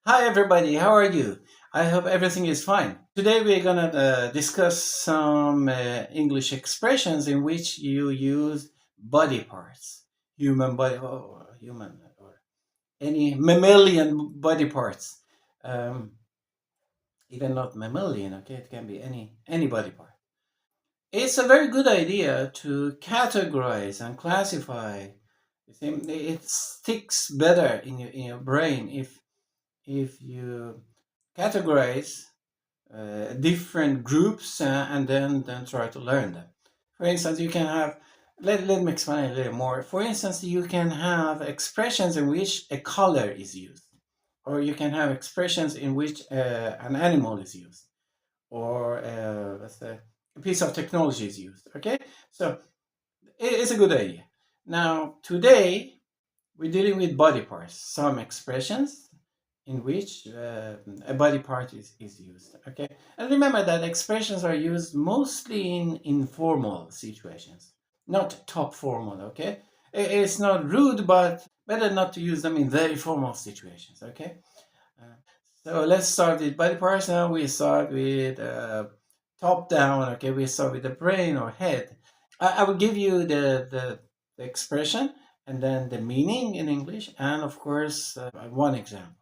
Hi everybody, how are you? I hope everything is fine. Today we're gonna discuss some English expressions in which you use body parts, human body, human or any mammalian body parts. Um, Even not mammalian, okay? It can be any body part. It's a very good idea to categorize and classify. You see, it sticks better in your brain if you categorize different groups and then try to learn them. For instance, you can have, let me explain a little more. For instance, you can have expressions in which a color is used, or you can have expressions in which an animal is used, or let's say a piece of technology is used. Okay, so it's a good idea. Now, today we're dealing with body parts, some expressions in which a body part is used. Okay, and remember that expressions are used mostly in informal situations, not top formal. Okay, it's not rude, but better not to use them in very formal situations. Okay, uh, so let's start with body parts. Now we start with top down. Okay, we start with the brain or head. I will give you the expression and then the meaning in English, and of course one example.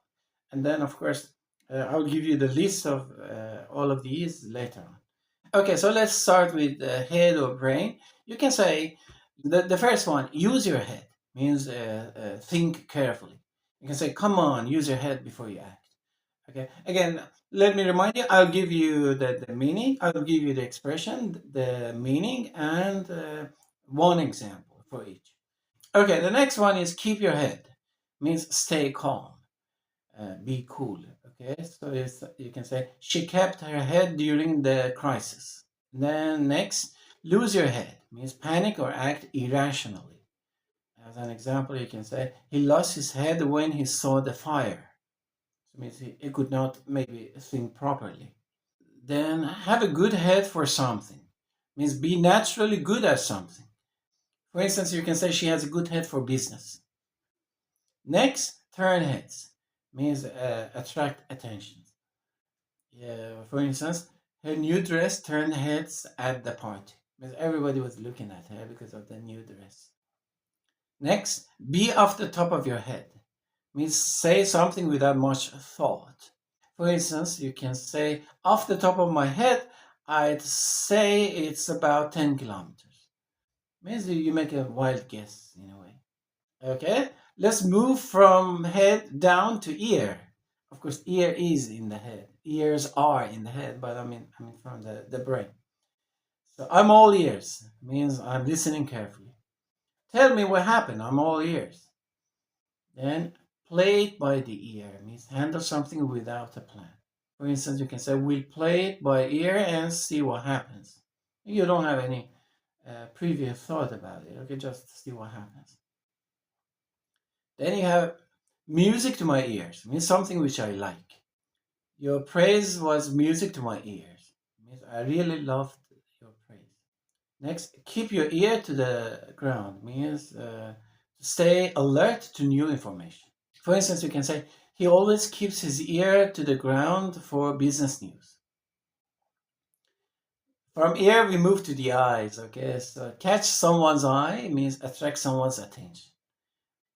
And then, of course, I'll give you the list of all of these later on. Okay, so let's start with head or brain. You can say the first one, use your head, means think carefully. You can say, come on, use your head before you act. Okay, again, let me remind you, I'll give you the meaning, I'll give you the expression, the meaning, and one example for each. Okay, the next one is keep your head, means stay calm, be cool. Okay, so you can say she kept her head during the crisis. Then next, lose your head means panic or act irrationally. As an example, you can say he lost his head when he saw the fire. So it means he could not maybe think properly. Then have a good head for something means be naturally good at something. For instance, you can say she has a good head for business. Next, turn heads means attract attention. Yeah, for instance, her new dress turned heads at the party because everybody was looking at her because of the new dress. Next, be off the top of your head means say something without much thought. For instance, you can say, off the top of my head, I'd say it's about 10 kilometers. Means you make a wild guess in a way. Okay, let's move from head down to ear. Of course, ear is in the head. Ears are in the head, but I mean from the brain. So I'm all ears means I'm listening carefully. Tell me what happened. I'm all ears. Then play it by the ear means handle something without a plan. For instance, you can say we'll play it by ear and see what happens. You don't have any previous thought about it. Okay, just see what happens. Then you have music to my ears, means something which I like. Your praise was music to my ears, means I really loved your praise. Next, keep your ear to the ground, means stay alert to new information. For instance, you can say he always keeps his ear to the ground for business news. From ear, we move to the eyes. Okay, so catch someone's eye means attract someone's attention.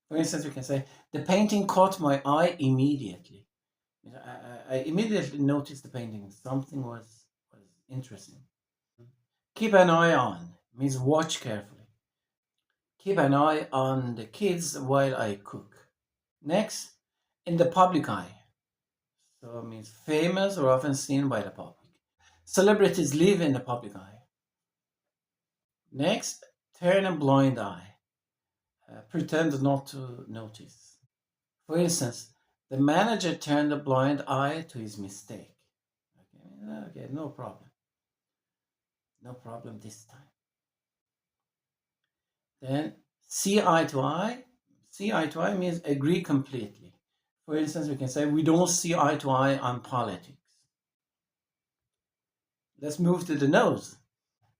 For instance, we can say, the painting caught my eye immediately. I immediately noticed the painting. Something was interesting. Keep an eye on means watch carefully. Keep an eye on the kids while I cook. Next, in the public eye. So it means famous or often seen by the public. Celebrities live in the public eye. Next, turn a blind eye. Pretend not to notice. For instance, the manager turned a blind eye to his mistake. Okay, no problem. No problem this time. Then see eye to eye. See eye to eye means agree completely. For instance, we can say we don't see eye to eye on politics. Let's move to the nose.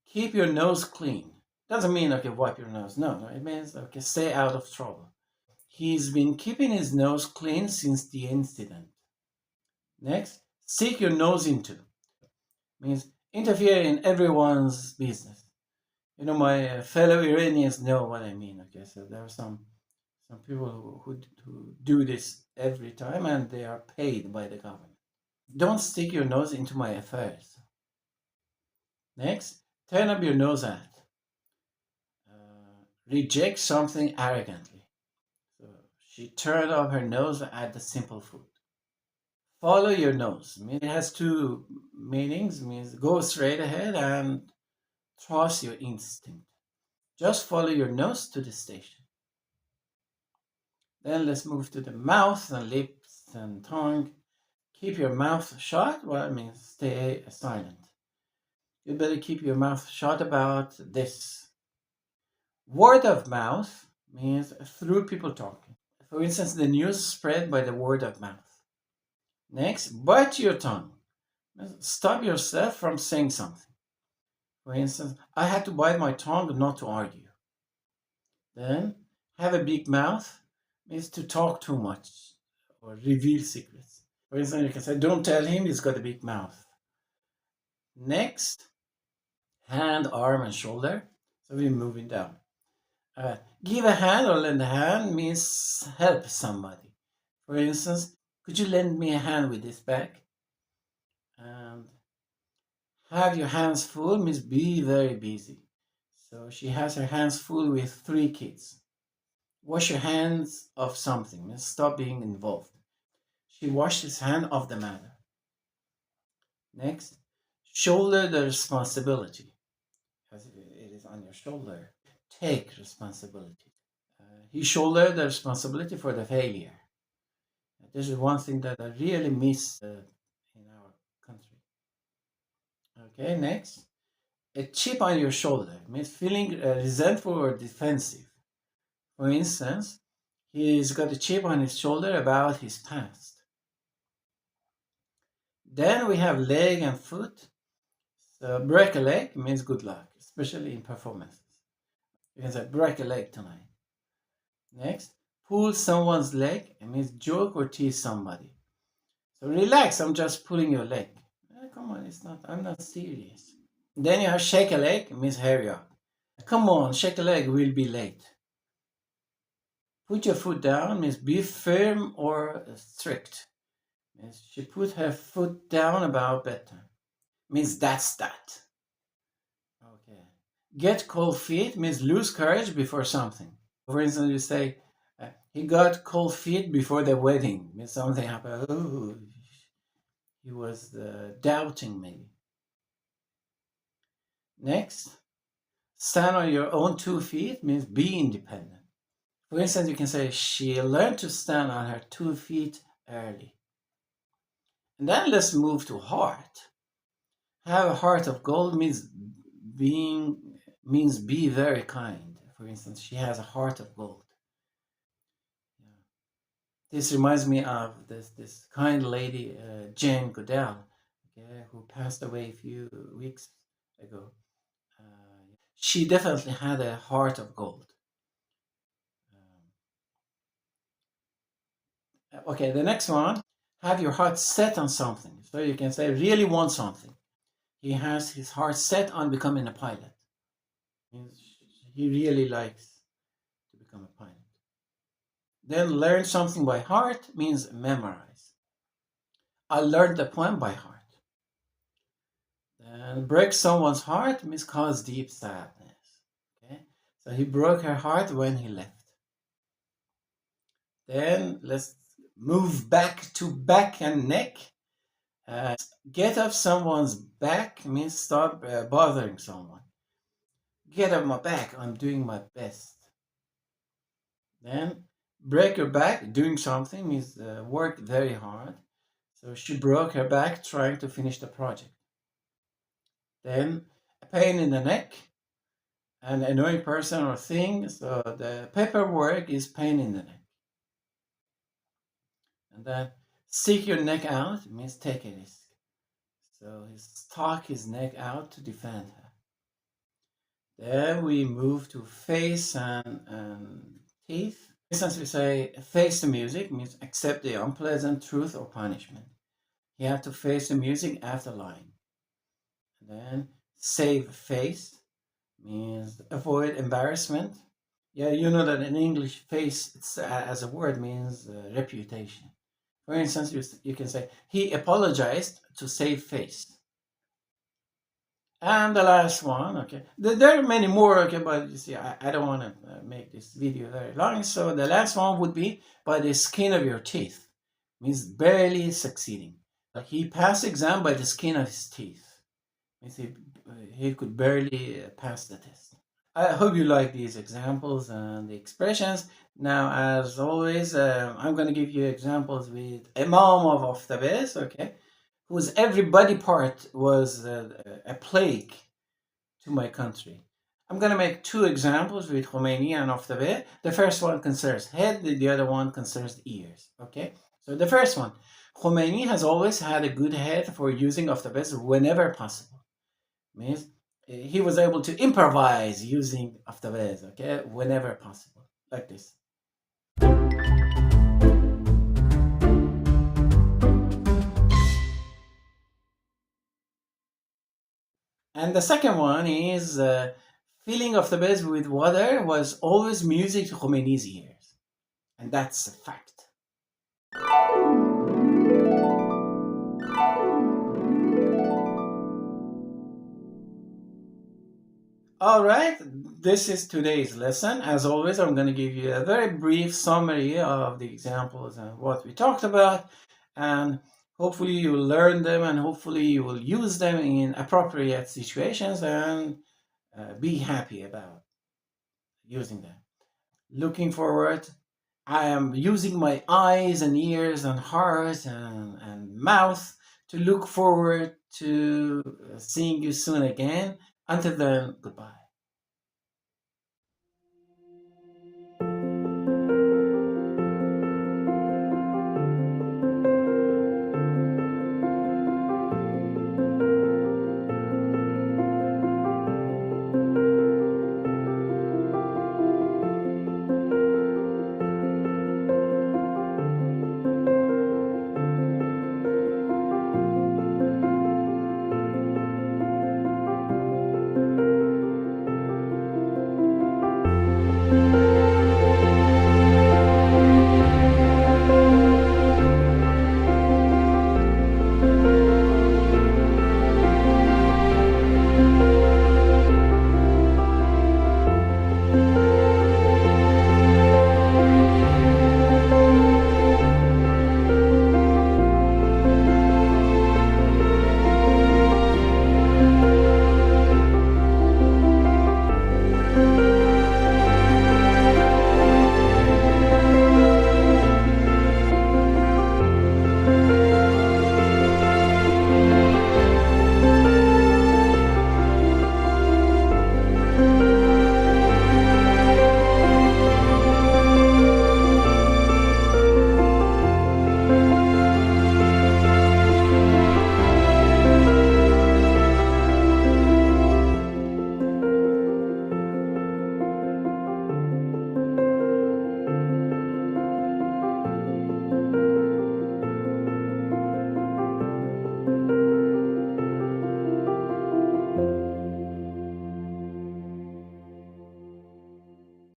Keep your nose clean. Doesn't mean okay, wipe your nose. No, it means okay, stay out of trouble. He's been keeping his nose clean since the incident. Next, stick your nose into means interfere in everyone's business. My fellow Iranians know what I mean. Okay, so there are some people who do this every time, and they are paid by the government. Don't stick your nose into my affairs. Next, turn up your nose at. Reject something arrogantly. So she turned up her nose at the simple food. Follow your nose. It has two meanings. Means go straight ahead and trust your instinct. Just follow your nose to the station. Then let's move to the mouth and lips and tongue. Keep your mouth shut. Well, it means stay silent. You better keep your mouth shut about this. Word of mouth means through people talking. For instance, the news spread by the word of mouth. Next, bite your tongue. Stop yourself from saying something. For instance, I had to bite my tongue not to argue. Then, have a big mouth means to talk too much or reveal secrets. For instance, you can say, don't tell him he's got a big mouth. Next, hand, arm, and shoulder. So we're moving down. Give a hand or lend a hand means help somebody. For instance, could you lend me a hand with this bag? And have your hands full means be very busy. So she has her hands full with 3 kids. Wash your hands of something means stop being involved. She washed his hand of the matter. Next, shoulder the responsibility. As it is on your shoulder. Take responsibility. He shouldered the responsibility for the failure. This is one thing that I really miss in our country. Okay, next. A chip on your shoulder means feeling resentful or defensive. For instance, he's got a chip on his shoulder about his past. Then we have leg and foot. So break a leg means good luck, especially in performances. You can say break a leg tonight. Next, pull someone's leg. It means joke or tease somebody. So relax, I'm just pulling your leg. Come on, I'm not serious. Then you have shake a leg, it means hurry up. Come on, shake a leg, we'll be late. Put your foot down means be firm or strict. Means she put her foot down about bedtime. Means that's that. Okay. Get cold feet means lose courage before something. For instance, you say, he got cold feet before the wedding. Means something happened. Oh, he was doubting maybe. Next, stand on your own 2 feet means be independent. For instance, you can say she learned to stand on her 2 feet early. And then let's move to heart. Have a heart of gold means be very kind. For instance, she has a heart of gold. Yeah. This reminds me of this kind lady, Jane Goodell, okay, who passed away a few weeks ago. She definitely had a heart of gold. Okay, the next one, have your heart set on something. So you can say, really want something. He has his heart set on becoming a pilot. Means he really likes to become a pilot. Then learn something by heart means memorize. I learned the poem by heart. Then break someone's heart means cause deep sadness. Okay, so he broke her heart when he left. Then let's move back to back and neck. Get off someone's back means stop bothering someone. Get off my back, I'm doing my best. Then break your back, doing something means work very hard. So she broke her back trying to finish the project. Then a pain in the neck, an annoying person or thing. So the paperwork is pain in the neck. And then stick your neck out means take a risk. So he stuck his neck out to defend her. Then we move to face and teeth. For instance, we say face the music means accept the unpleasant truth or punishment. He had to face the music after line. And then save face means avoid embarrassment. Yeah, you know that in English, face as a word means reputation. For instance, you can say he apologized to save face. And the last one, okay, there are many more, okay, but you see, I don't want to make this video very long. So the last one would be by the skin of your teeth, means barely succeeding. He passed exam by the skin of his teeth, means he could barely pass the test. I hope you like these examples and the expressions. Now, as always, I'm going to give you examples with Imam of Aftabes, okay, whose every body part was a plague to my country. I'm going to make two examples with Khomeini and Aftabeh. The first one concerns head, the other one concerns ears, okay? So the first one, Khomeini has always had a good head for using Aftabeh whenever possible. Means he was able to improvise using Aftabez, okay, whenever possible, like this. And the second one is filling Aftabez with water was always music to Khomeini's ears, and that's a fact. All right, this is today's lesson. As always, I'm going to give you a very brief summary of the examples and what we talked about, and hopefully you will learn them and hopefully you will use them in appropriate situations and be happy about using them. Looking forward, I am using my eyes and ears and heart and mouth to look forward to seeing you soon again. Until then, goodbye.